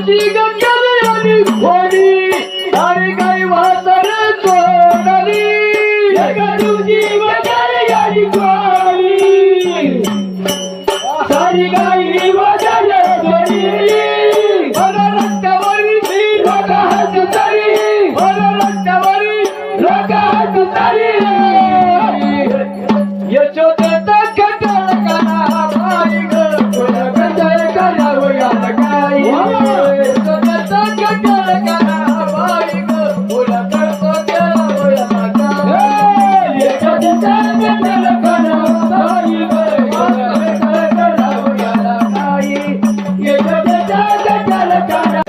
तुझी गंगरी आणि घोडी सारी गाई वासर चोरली तुझी गंगरी आणि घोडी सारी गाई वासर चोरली रस्त्यावरी लोक हात तरी रस्त्यावरी लोक हात तरी यशोदेचा कटळ करा बाई ग तुला कटळ करावया काय यशोदेचा कटळ करा बाई ग तुला कटळ करावया काय यशोदेचा कटळ करा बाई ग तुला कटळ करावया काय यशोदेचा कटळ करा